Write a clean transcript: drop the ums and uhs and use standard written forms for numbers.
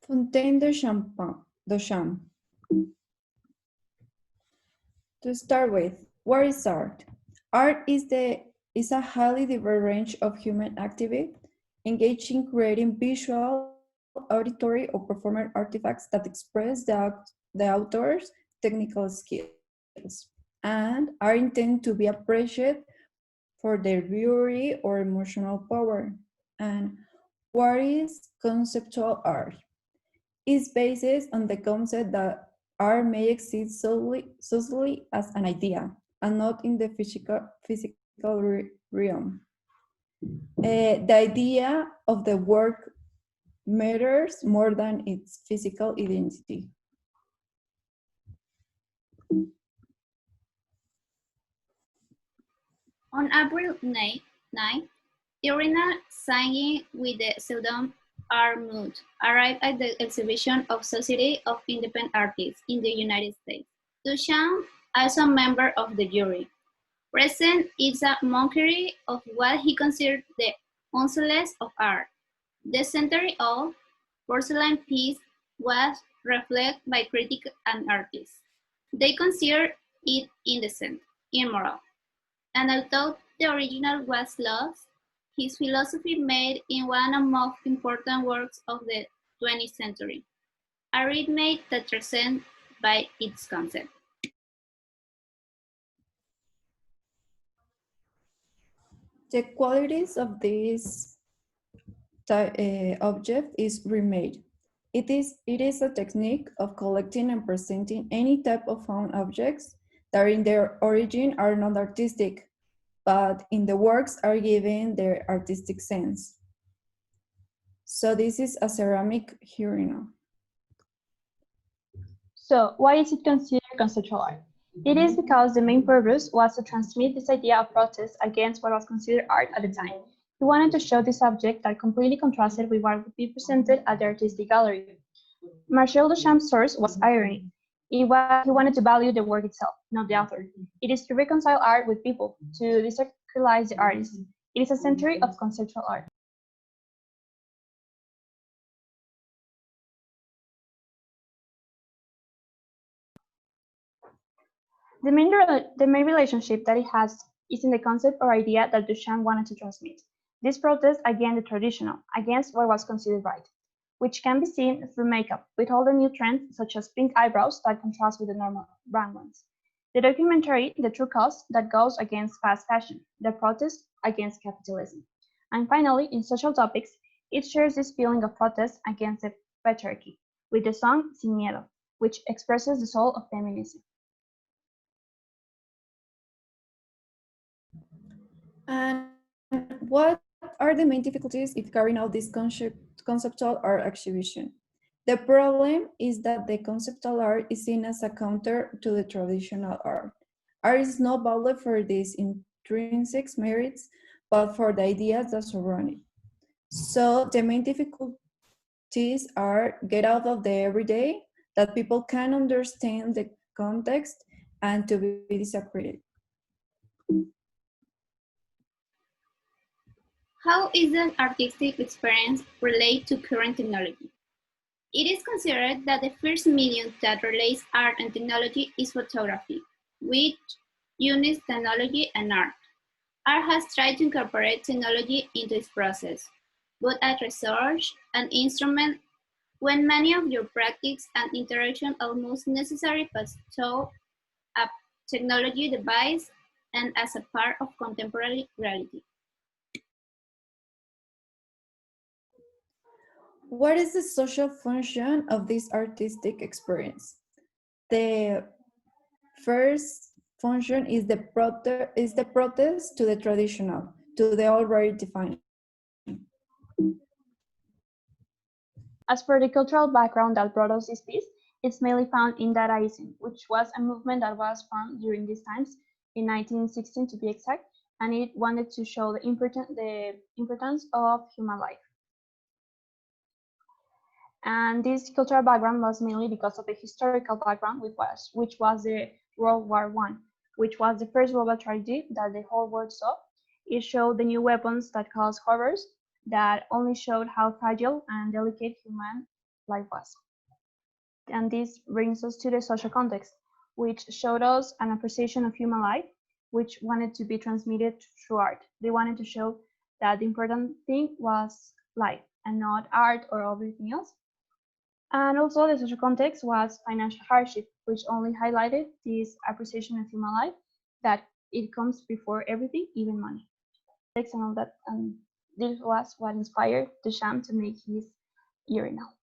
Fontaine de Champagne, Duchamp. To start with, what is art? Art is a highly diverse range of human activity engaged in creating visual, auditory, or performance artifacts that express the author's technical skills and are intended to be appreciated for their beauty or emotional power. And what is conceptual art? Is based on the concept that art may exist solely as an idea and not in the physical realm. The idea of the work matters more than its physical identity. On April 9, Irina singing with the pseudonym R. Mood arrived at the exhibition of Society of Independent Artists in the United States. Duchamp, also a member of the jury, present is a mockery of what he considered the excellence of art. The century old porcelain piece was reflected by critics and artists. They considered it indecent, immoral, and although the original was lost, his philosophy made in one of the most important works of the 20th century, a remake that transcends by its concept. The qualities of this object is remade. It is a technique of collecting and presenting any type of found objects that in their origin are not artistic, but in the works are given their artistic sense. So this is a ceramic urinal. So, why is it considered conceptual art? It is because the main purpose was to transmit this idea of protest against what was considered art at the time. He wanted to show this object that completely contrasted with what would be presented at the artistic gallery. Marcel Duchamp's source was irony. He wanted to value the work itself, not the author. It is to reconcile art with people, to desacralize the artist. It is a century of conceptual art. The main relationship that it has is in the concept or idea that Duchamp wanted to transmit. This protest against the traditional, against what was considered right, which can be seen through makeup, with all the new trends such as pink eyebrows that contrast with the normal brown ones. The documentary, The True Cause, that goes against fast fashion, the protest against capitalism. And finally, in social topics, it shares this feeling of protest against the patriarchy, with the song Sin Miedo, which expresses the soul of feminism. And what are the main difficulties if carrying out this conceptual art exhibition? The problem is that the conceptual art is seen as a counter to the traditional art. Art is not valued for these intrinsic merits, but for the ideas that surround it. So the main difficulties are get out of the everyday, that people can understand the context and to be disaccredited. How is the artistic experience relate to current technology? It is considered that the first medium that relates art and technology is photography, which unites technology and art. Art has tried to incorporate technology into its process, both as resource and instrument, when many of your practice and interaction almost necessary pass through a technology device and as a part of contemporary reality. What is the social function of this artistic experience? The first function is the protest to the traditional, to the already defined. As for the cultural background that brought us this piece, it's mainly found in Dadaism, which was a movement that was formed during these times, in 1916 to be exact, and it wanted to show the importance of human life. And this cultural background was mainly because of the historical background, which was the World War I, which was the first global tragedy that the whole world saw. It showed the new weapons that caused horrors, that only showed how fragile and delicate human life was. And this brings us to the social context, which showed us an appreciation of human life, which wanted to be transmitted through art. They wanted to show that the important thing was life and not art or everything else. And also the social context was financial hardship, which only highlighted this appreciation of human life, that it comes before everything, even money. And all that, and this was what inspired Duchamp to make his urinal.